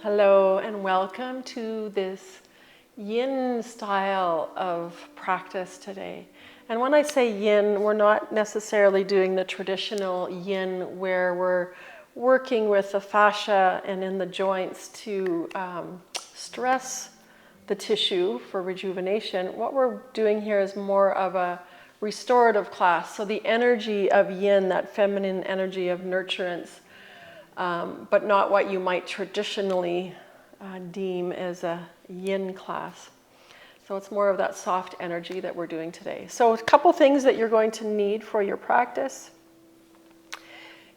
Hello and welcome to this yin style of practice today. And when I say yin, we're not necessarily doing the traditional yin where we're working with the fascia and in the joints to stress the tissue for rejuvenation. What we're doing here is more of a restorative class. So the energy of yin, that feminine energy of nurturance, but not what you might traditionally deem as a yin class. So it's more of that soft energy that we're doing today. So a couple things that you're going to need for your practice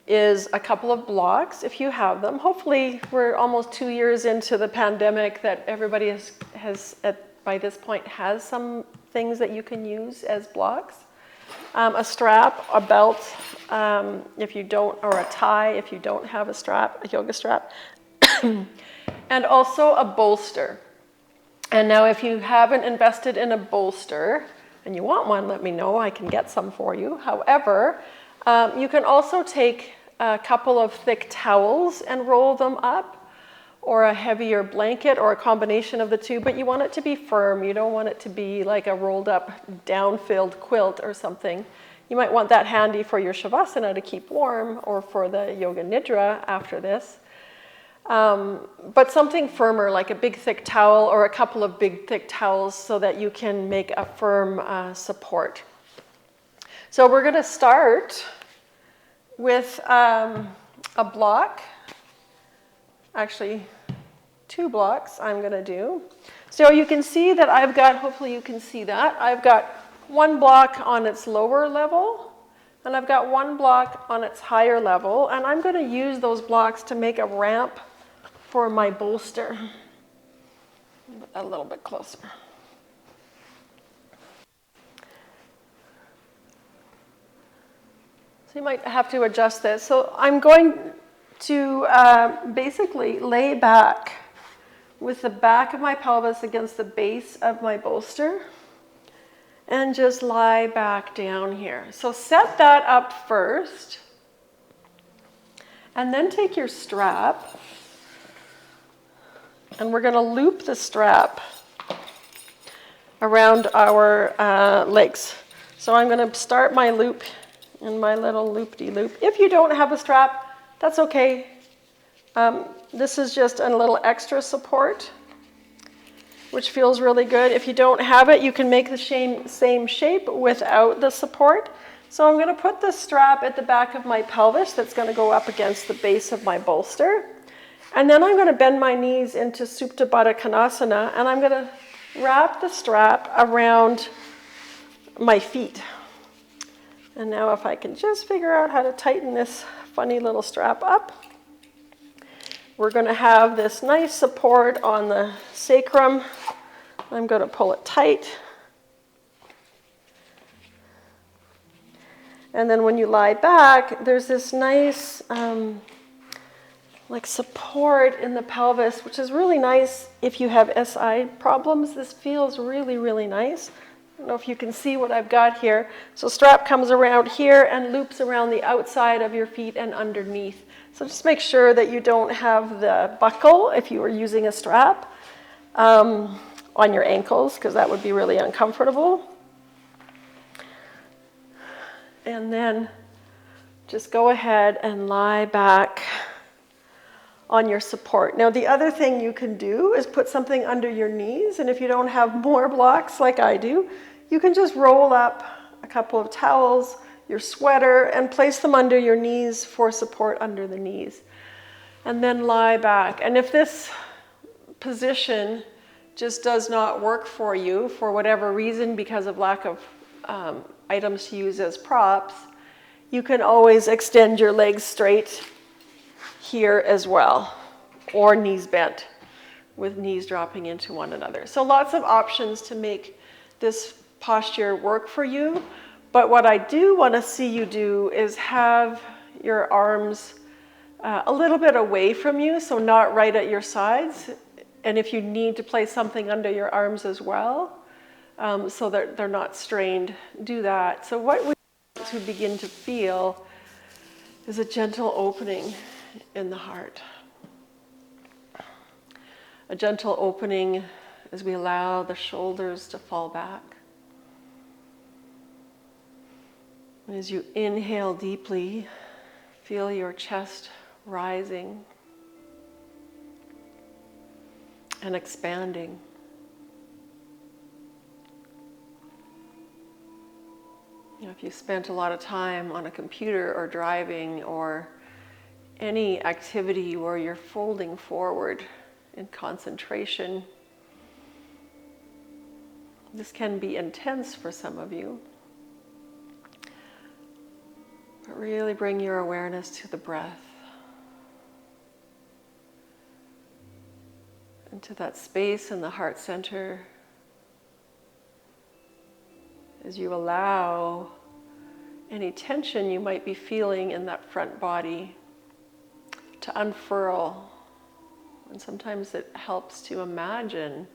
is a couple of blocks, if you have them. Hopefully we're almost 2 years into the pandemic that everybody has by this point has some things that you can use as blocks. A strap, a belt, if you don't, or a tie if you don't have a strap, a yoga strap, and also a bolster. And now if you haven't invested in a bolster and you want one, let me know, I can get some for you. However, you can also take a couple of thick towels and roll them up, or a heavier blanket, or a combination of the two, but you want it to be firm. You don't want it to be like a rolled up, down-filled quilt or something. You might want that handy for your shavasana to keep warm, or for the yoga nidra after this. But something firmer, like a big thick towel or a couple of big thick towels, so that you can make a firm support. So we're going to start with a block. Actually, 2 blocks I'm going to do. So you can see that I've got, hopefully you can see that, I've got one block on its lower level, and I've got one block on its higher level, and I'm going to use those blocks to make a ramp for my bolster. Put that a little bit closer. So you might have to adjust this. So I'm going to basically lay back with the back of my pelvis against the base of my bolster and just lie back down here. So set that up first, and then take your strap, and we're going to loop the strap around our legs. So I'm going to start my loop in my little loop-de-loop. If you don't have a strap, that's okay. This is just a little extra support, which feels really good. If you don't have it, you can make the same shape without the support. So I'm going to put the strap at the back of my pelvis that's going to go up against the base of my bolster. And then I'm going to bend my knees into Supta Baddha Konasana, and I'm going to wrap the strap around my feet. And now if I can just figure out how to tighten this funny little strap up, we're going to have this nice support on the sacrum. I'm going to pull it tight. And then when you lie back, there's this nice like support in the pelvis, which is really nice if you have SI problems. This feels really, really nice. I don't know if you can see what I've got here. So strap comes around here and loops around the outside of your feet and underneath. So just make sure that you don't have the buckle, if you were using a strap, on your ankles, because that would be really uncomfortable. And then just go ahead and lie back on your support. Now the other thing you can do is put something under your knees, and if you don't have more blocks like I do, you can just roll up a couple of towels, your sweater, and place them under your knees for support under the knees. And then lie back. And if this position just does not work for you for whatever reason, because of lack of items to use as props, you can always extend your legs straight here as well, or knees bent, with knees dropping into one another. So lots of options to make this posture work for you. But what I do want to see you do is have your arms a little bit away from you, so not right at your sides. And if you need to place something under your arms as well, so that they're not strained, do that. So what we want to begin to feel is a gentle opening in the heart. a gentle opening as we allow the shoulders to fall back. And as you inhale deeply, feel your chest rising and expanding. If you spent a lot of time on a computer or driving or any activity where you're folding forward in concentration, this can be intense for some of you. But really bring your awareness to the breath and to that space in the heart center as you allow any tension you might be feeling in that front body to unfurl. And sometimes it helps to imagine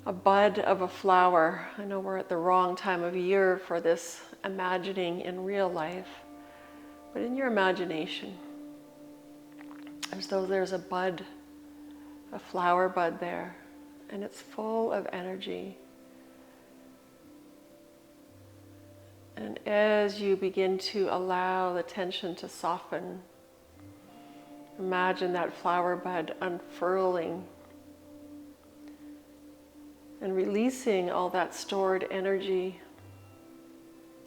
a bud of a flower. I know we're at the wrong time of year for this imagining in real life, but in your imagination, as though there's a bud, a flower bud there, and it's full of energy. And as you begin to allow the tension to soften, imagine that flower bud unfurling and releasing all that stored energy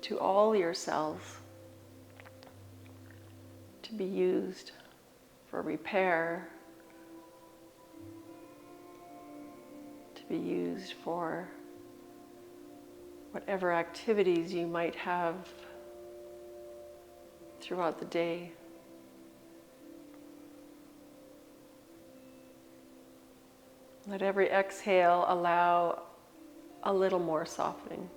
to all your cells to be used for repair, to be used for whatever activities you might have throughout the day. Let every exhale allow a little more softening.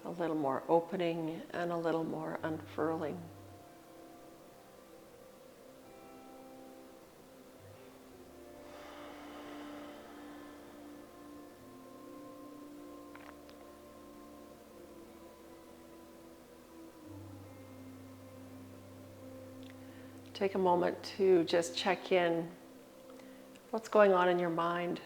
A little more opening and a little more unfurling. Take a moment to just check in. What's going on in your mind?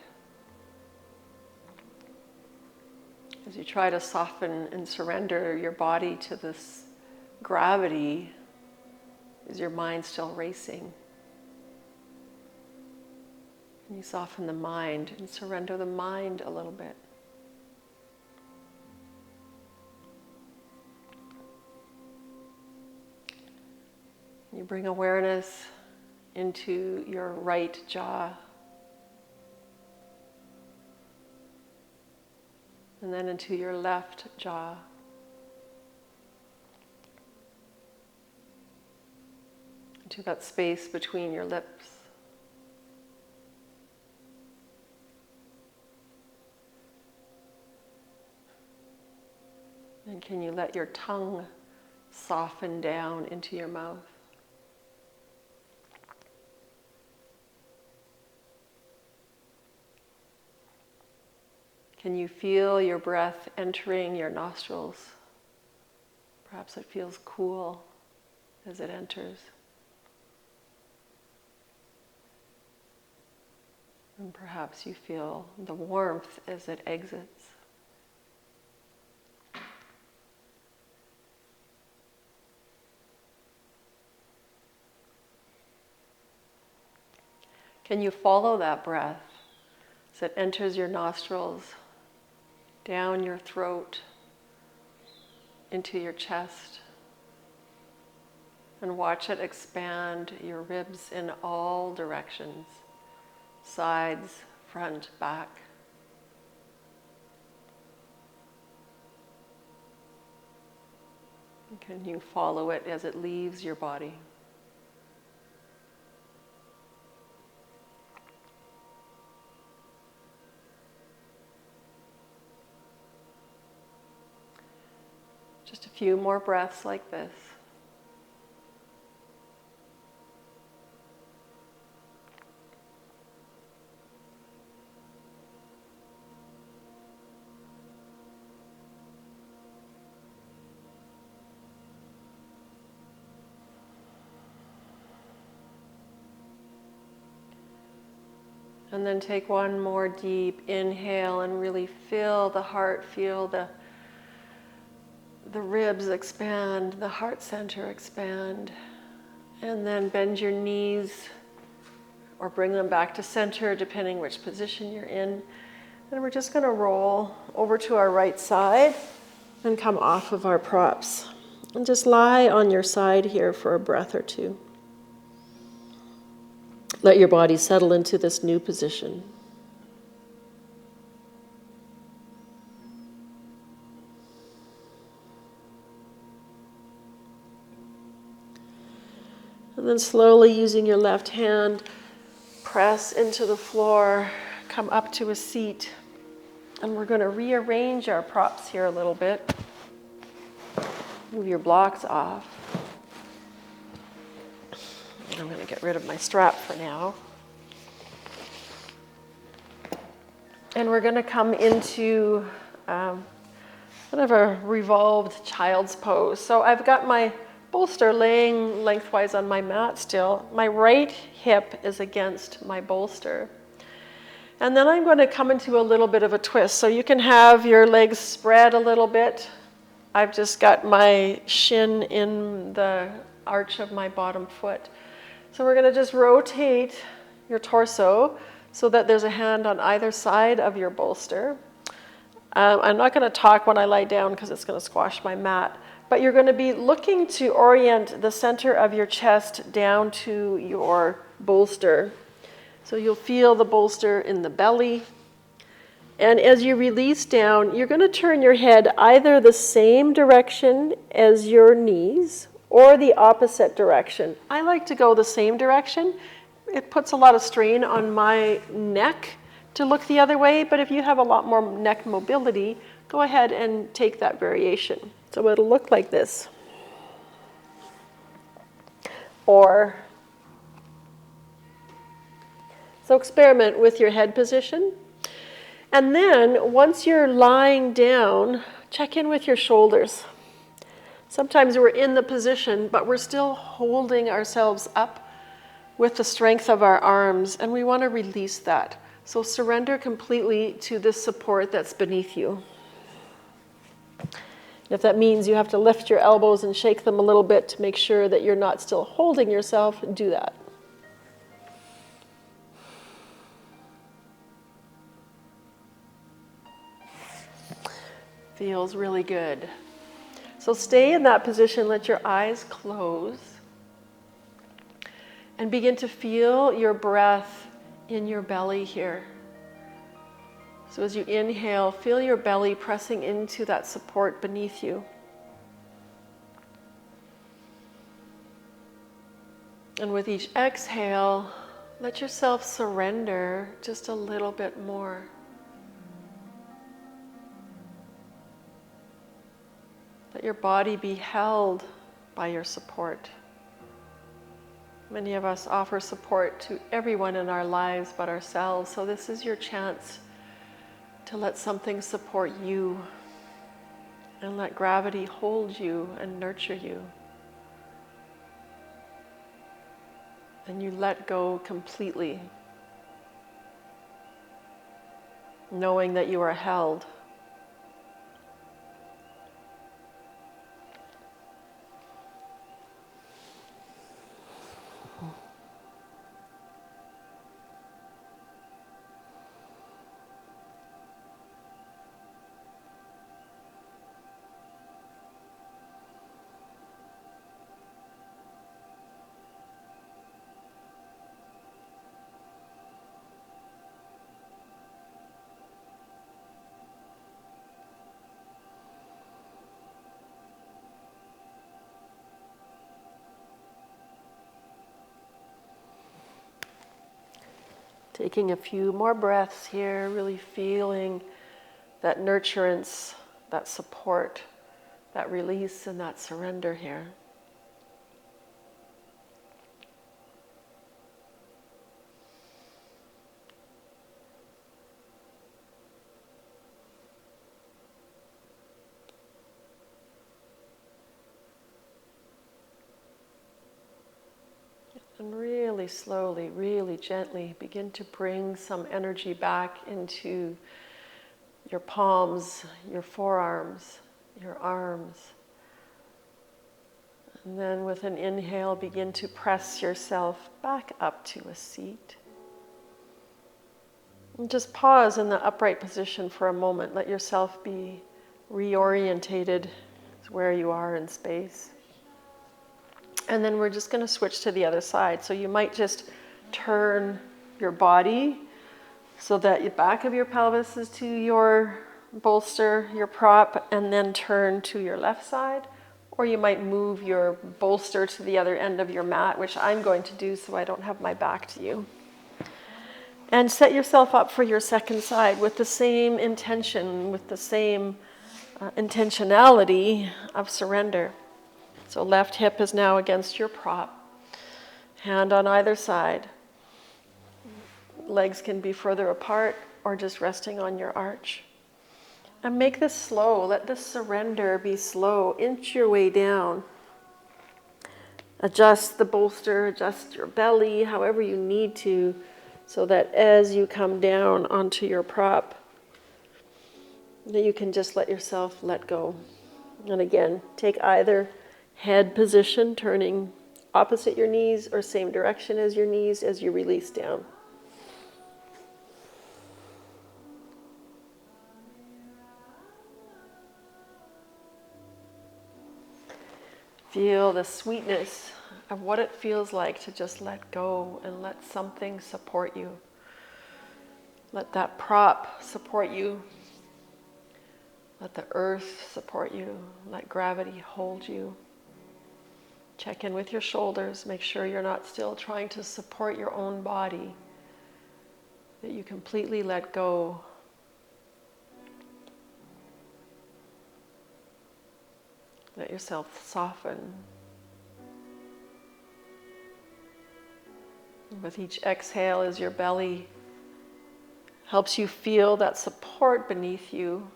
As you try to soften and surrender your body to this gravity, is your mind still racing? Can you soften the mind and surrender the mind a little bit? You bring awareness into your right jaw. And then into your left jaw. Into that space between your lips. And can you let your tongue soften down into your mouth? Can you feel your breath entering your nostrils? Perhaps it feels cool as it enters. And perhaps you feel the warmth as it exits. Can you follow that breath as it enters your nostrils, down your throat, into your chest, and watch it expand your ribs in all directions, sides, front, back. And can you follow it as it leaves your body? Just a few more breaths like this. And then take one more deep inhale and really feel the heart, feel the ribs expand, the heart center expand. And then bend your knees or bring them back to center, depending which position you're in. And we're just going to roll over to our right side and come off of our props. And just lie on your side here for a breath or two. Let your body settle into this new position. And then slowly, using your left hand, press into the floor, come up to a seat. And we're going to rearrange our props here a little bit. Move your blocks off. I'm going to get rid of my strap for now. And we're going to come into kind of a revolved child's pose. So I've got my bolster laying lengthwise on my mat still. My right hip is against my bolster. And then I'm going to come into a little bit of a twist. So you can have your legs spread a little bit. I've just got my shin in the arch of my bottom foot. So we're going to just rotate your torso so that there's a hand on either side of your bolster. I'm not going to talk when I lie down because it's going to squash my mat. But you're going to be looking to orient the center of your chest down to your bolster. So you'll feel the bolster in the belly. And as you release down, you're going to turn your head either the same direction as your knees or the opposite direction. I like to go the same direction. It puts a lot of strain on my neck to look the other way, but if you have a lot more neck mobility, go ahead and take that variation. So it'll look like this. Or, so experiment with your head position. And then once you're lying down, check in with your shoulders. Sometimes we're in the position, but we're still holding ourselves up with the strength of our arms, and we want to release that. So surrender completely to this support that's beneath you. If that means you have to lift your elbows and shake them a little bit to make sure that you're not still holding yourself, do that. Feels really good. So stay in that position, let your eyes close, and begin to feel your breath in your belly here. So as you inhale, feel your belly pressing into that support beneath you. And with each exhale, let yourself surrender just a little bit more. Let your body be held by your support. Many of us offer support to everyone in our lives but ourselves, so this is your chance to let something support you and let gravity hold you and nurture you. And you let go completely, knowing that you are held. Taking a few more breaths here, really feeling that nurturance, that support, that release, and that surrender here. And really really slowly, really gently begin to bring some energy back into your palms, your forearms, your arms. And then with an inhale, begin to press yourself back up to a seat. And just pause in the upright position for a moment. Let yourself be reorientated to where you are in space. And then we're just going to switch to the other side. So you might just turn your body so that the back of your pelvis is to your bolster, your prop, and then turn to your left side. Or you might move your bolster to the other end of your mat, which I'm going to do so I don't have my back to you. And set yourself up for your second side with the same intention, with the same intentionality of surrender. So left hip is now against your prop, hand on either side. Legs can be further apart or just resting on your arch. And make this slow. Let this surrender be slow. Inch your way down. Adjust the bolster, adjust your belly, however you need to, so that as you come down onto your prop, that you can just let yourself let go. And again, take either head position, turning opposite your knees or same direction as your knees as you release down. Feel the sweetness of what it feels like to just let go and let something support you. Let that prop support you. Let the earth support you. Let gravity hold you. Check in with your shoulders. Make sure you're not still trying to support your own body. That you completely let go. Let yourself soften. With each exhale, as your belly helps you feel that support beneath you,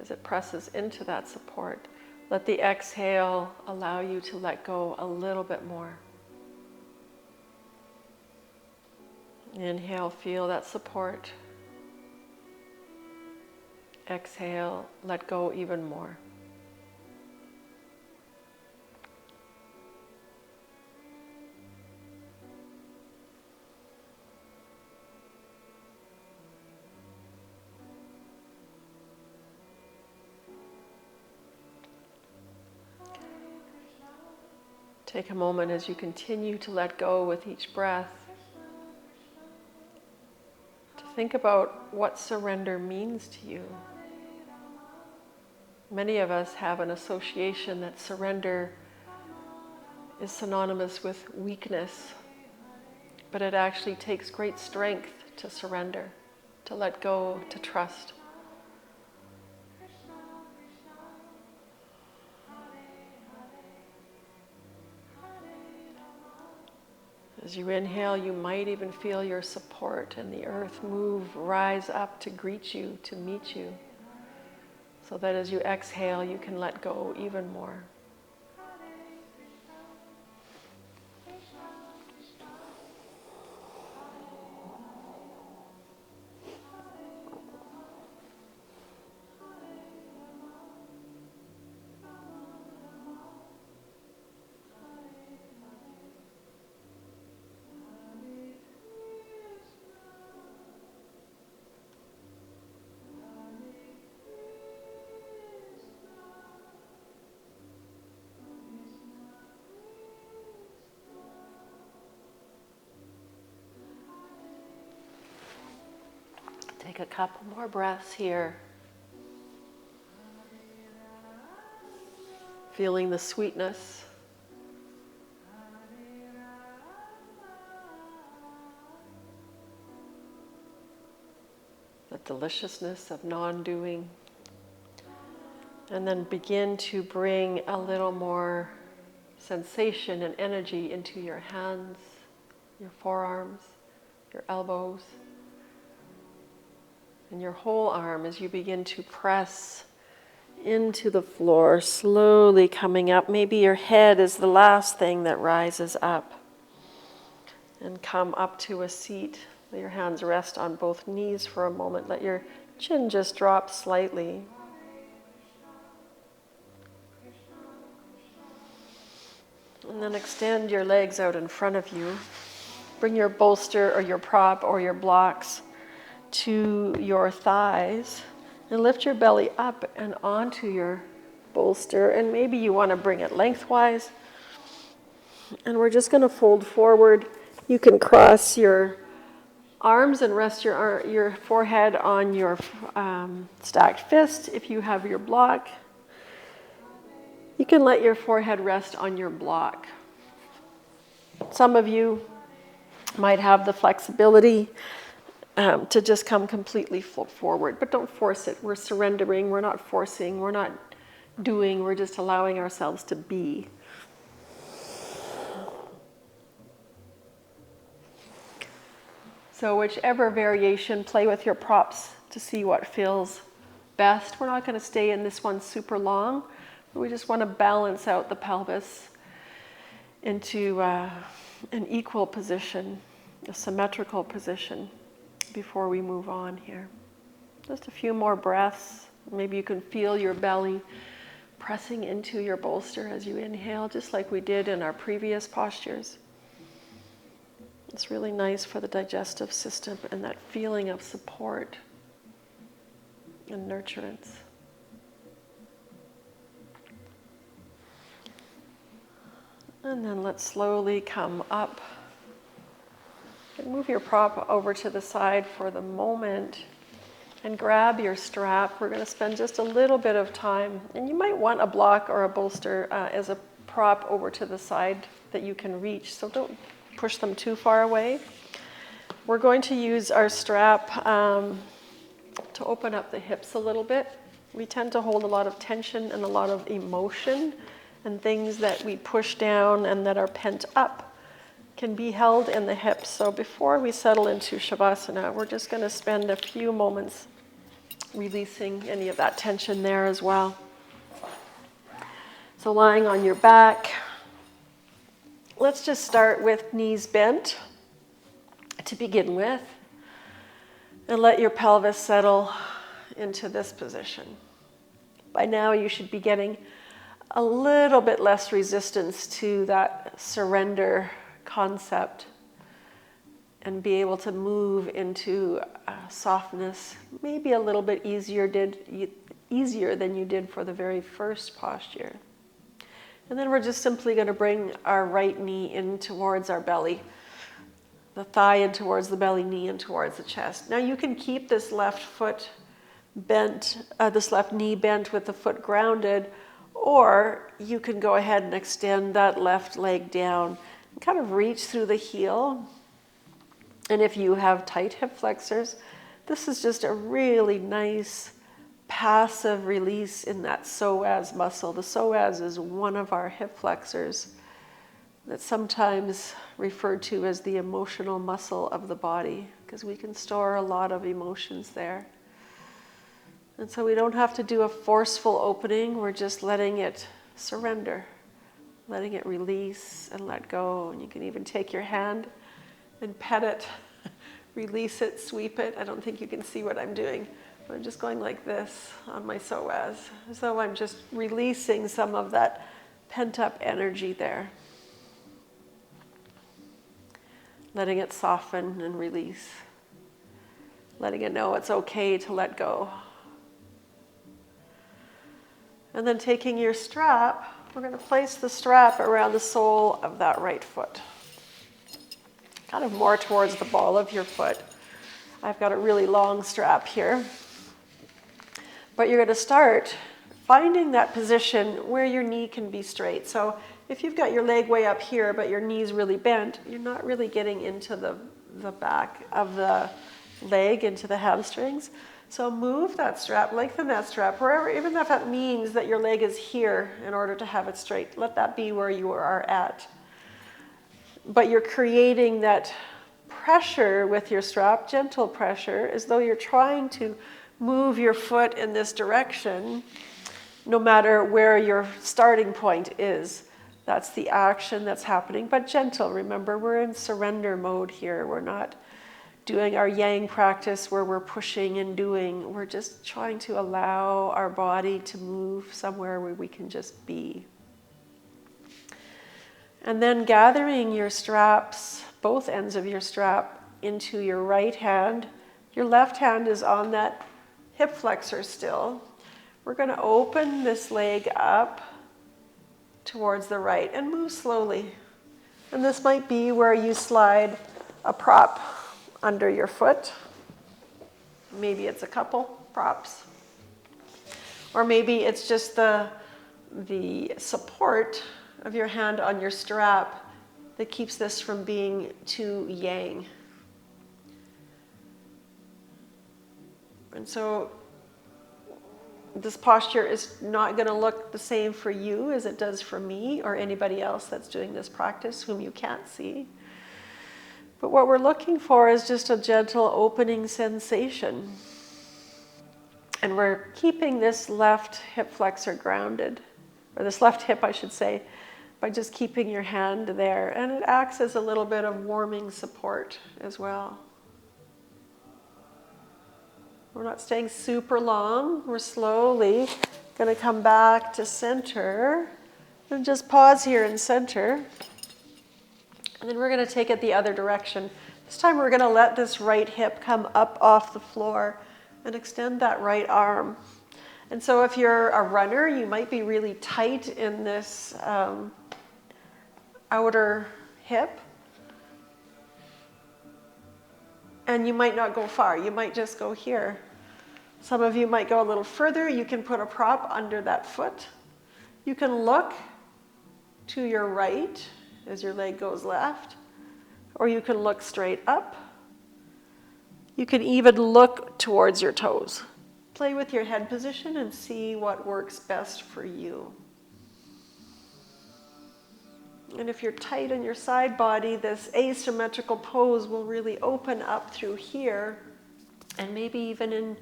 as it presses into that support, let the exhale allow you to let go a little bit more. Inhale, feel that support. Exhale, let go even more. Take a moment as you continue to let go with each breath to think about what surrender means to you. Many of us have an association that surrender is synonymous with weakness, but it actually takes great strength to surrender, to let go, to trust. As you inhale, you might even feel your support and the earth move, rise up to greet you, to meet you, so that as you exhale, you can let go even more. Take a couple more breaths here. Feeling the sweetness. The deliciousness of non-doing. And then begin to bring a little more sensation and energy into your hands, your forearms, your elbows, and your whole arm as you begin to press into the floor, slowly coming up. Maybe your head is the last thing that rises up. And come up to a seat. Let your hands rest on both knees for a moment. Let your chin just drop slightly. And then extend your legs out in front of you. Bring your bolster or your prop or your blocks to your thighs. And lift your belly up and onto your bolster. And maybe you want to bring it lengthwise. And we're just going to fold forward. You can cross your arms and rest your forehead on your stacked fist if you have your block. You can let your forehead rest on your block. Some of you might have the flexibility to just come completely forward, but don't force it. We're surrendering, we're not forcing, we're not doing, we're just allowing ourselves to be. So whichever variation, play with your props to see what feels best. We're not going to stay in this one super long. We just want to balance out the pelvis into an equal position, a symmetrical position before we move on here. Just a few more breaths. Maybe you can feel your belly pressing into your bolster as you inhale, just like we did in our previous postures. It's really nice for the digestive system and that feeling of support and nurturance. And then let's slowly come up. And move your prop over to the side for the moment and grab your strap. We're going to spend just a little bit of time. And you might want a block or a bolster as a prop over to the side that you can reach. So don't push them too far away. We're going to use our strap to open up the hips a little bit. We tend to hold a lot of tension and a lot of emotion, and things that we push down and that are pent up can be held in the hips. So before we settle into Shavasana, we're just going to spend a few moments releasing any of that tension there as well. So lying on your back, let's just start with knees bent to begin with, and let your pelvis settle into this position. By now you should be getting a little bit less resistance to that surrender concept and be able to move into softness, maybe a little bit easier than you did for the very first posture. And then we're just simply going to bring our right knee in towards our belly, the thigh in towards the belly, knee in towards the chest. Now you can keep this left foot bent, this left knee bent with the foot grounded, or you can go ahead and extend that left leg down and kind of reach through the heel. And if you have tight hip flexors, this is just a really nice passive release in that psoas muscle. The psoas is one of our hip flexors that's sometimes referred to as the emotional muscle of the body, because we can store a lot of emotions there. And so we don't have to do a forceful opening. We're just letting it surrender, letting it release and let go. And you can even take your hand and pet it, release it, sweep it. I don't think you can see what I'm doing. I'm just going like this on my psoas, as though I'm just releasing some of that pent-up energy there. Letting it soften and release. Letting it know it's okay to let go. And then taking your strap, we're going to place the strap around the sole of that right foot. Kind of more towards the ball of your foot. I've got a really long strap here. But you're going to start finding that position where your knee can be straight. So if you've got your leg way up here, but your knee's really bent, you're not really getting into the back of the leg, into the hamstrings. So move that strap, lengthen that strap, wherever, even if that means that your leg is here in order to have it straight. Let that be where you are at. But you're creating that pressure with your strap, gentle pressure, as though you're trying to move your foot in this direction, no matter where your starting point is. That's the action that's happening, but gentle. Remember, we're in surrender mode here. We're not doing our yang practice where we're pushing and doing. We're just trying to allow our body to move somewhere where we can just be. And then gathering your straps, both ends of your strap, into your right hand. Your left hand is on that hip flexor still. We're going to open this leg up towards the right and move slowly. And this might be where you slide a prop under your foot. Maybe it's a couple props. Or maybe it's just the support of your hand on your strap that keeps this from being too yang. And so this posture is not going to look the same for you as it does for me or anybody else that's doing this practice whom you can't see. But what we're looking for is just a gentle opening sensation. And we're keeping this left hip flexor grounded, or this left hip, I should say, by just keeping your hand there. And it acts as a little bit of warming support as well. We're not staying super long. We're slowly going to come back to center. And just pause here in center. And then we're going to take it the other direction. This time we're going to let this right hip come up off the floor and extend that right arm. And so if you're a runner, you might be really tight in this outer hip. And you might not go far. You might just go here. Some of you might go a little further. You can put a prop under that foot. You can look to your right as your leg goes left, or you can look straight up. You can even look towards your toes. Play with your head position and see what works best for you. And if you're tight in your side body, this asymmetrical pose will really open up through here, and maybe even in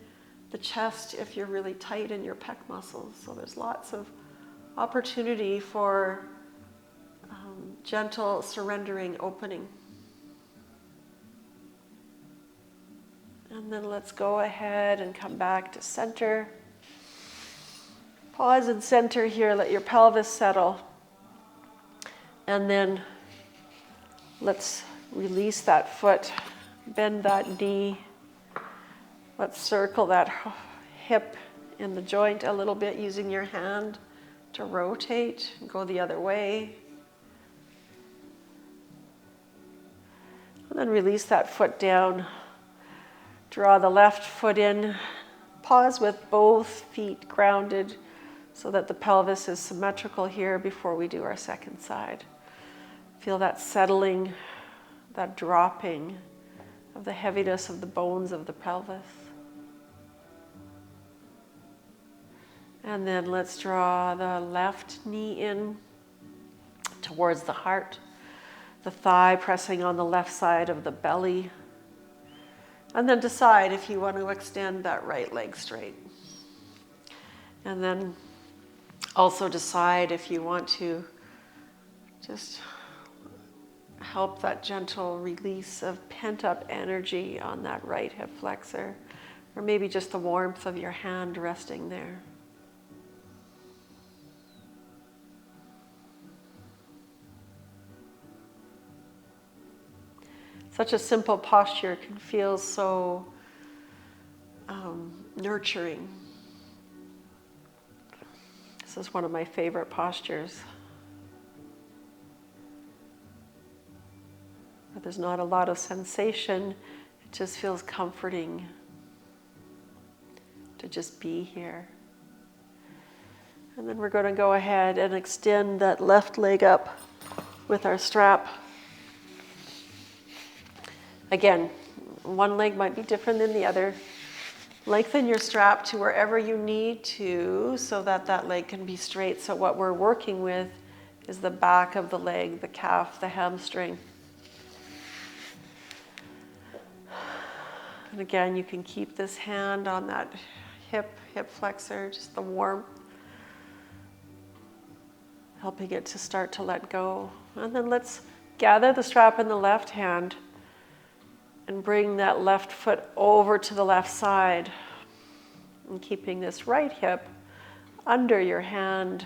the chest if you're really tight in your pec muscles. So there's lots of opportunity for gentle surrendering opening. And then let's go ahead and come back to center. Pause in center here, let your pelvis settle. And then let's release that foot, bend that knee. Let's circle that hip in the joint a little bit using your hand to rotate and go the other way. And then release that foot down. Draw the left foot in. Pause with both feet grounded so that the pelvis is symmetrical here before we do our second side. Feel that settling, that dropping of the heaviness of the bones of the pelvis. And then let's draw the left knee in towards the heart, the thigh pressing on the left side of the belly. And then decide if you want to extend that right leg straight. And then also decide if you want to just help that gentle release of pent-up energy on that right hip flexor, or maybe just the warmth of your hand resting there. Such a simple posture can feel so nurturing. This is one of my favorite postures. But there's not a lot of sensation. It just feels comforting to just be here. And then we're going to go ahead and extend that left leg up with our strap. Again, one leg might be different than the other. Lengthen your strap to wherever you need to so that that leg can be straight. So what we're working with is the back of the leg, the calf, the hamstring. And again, you can keep this hand on that hip flexor, just the warmth. helping it to start to let go. And then let's gather the strap in the left hand and bring that left foot over to the left side, and keeping this right hip under your hand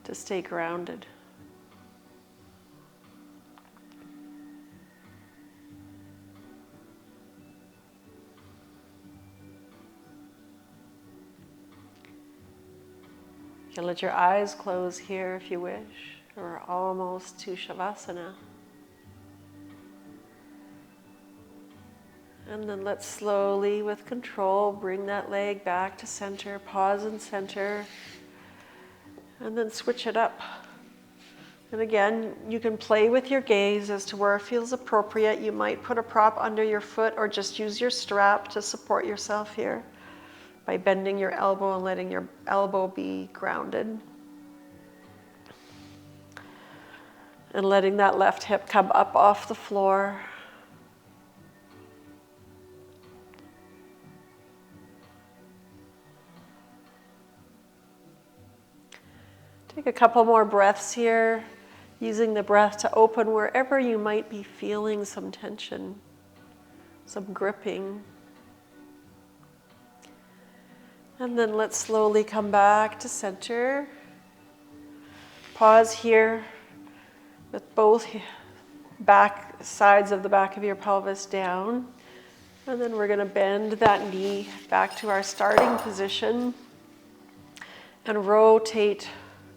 to stay grounded. You can let your eyes close here if you wish. We're almost to Shavasana. And then let's slowly, with control, bring that leg back to center, pause in center, and then switch it up. And again, you can play with your gaze as to where it feels appropriate. You might put a prop under your foot or just use your strap to support yourself here by bending your elbow and letting your elbow be grounded. And letting that left hip come up off the floor. Take a couple more breaths here, using the breath to open wherever you might be feeling some tension, some gripping. And then let's slowly come back to center. Pause here with both back sides of the back of your pelvis down. And then we're going to bend that knee back to our starting position and rotate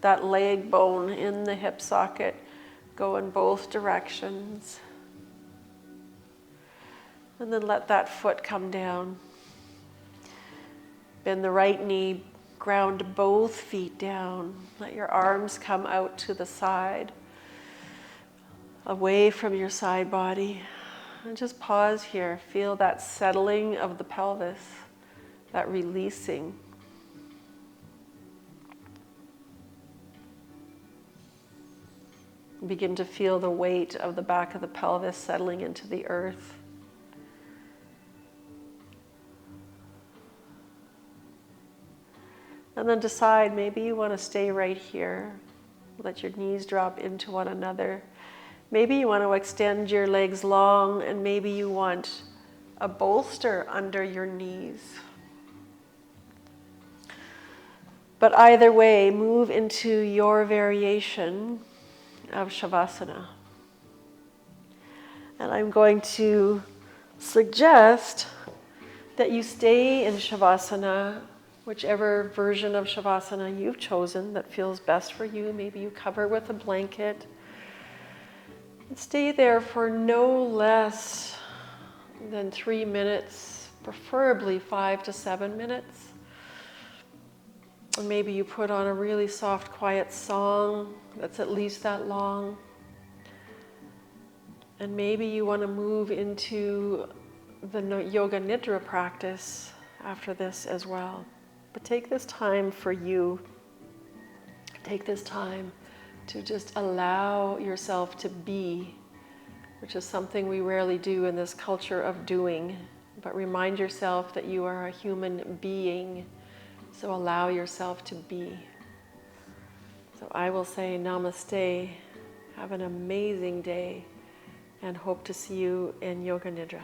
that leg bone in the hip socket. Go in both directions. And then let that foot come down. Bend the right knee, ground both feet down. Let your arms come out to the side, away from your side body. And just pause here. Feel that settling of the pelvis, that releasing. Begin to feel the weight of the back of the pelvis settling into the earth. And then decide, maybe you want to stay right here. Let your knees drop into one another. Maybe you want to extend your legs long, and maybe you want a bolster under your knees. But either way, move into your variation of Shavasana. And I'm going to suggest that you stay in Shavasana, whichever version of Shavasana you've chosen that feels best for you. Maybe you cover with a blanket. And stay there for no less than 3 minutes, preferably 5 to 7 minutes. And maybe you put on a really soft, quiet song that's at least that long. And maybe you want to move into the Yoga Nidra practice after this as well. But take this time for you. Take this time to just allow yourself to be, which is something we rarely do in this culture of doing. But remind yourself that you are a human being. So allow yourself to be. So I will say namaste. Have an amazing day and hope to see you in Yoga Nidra.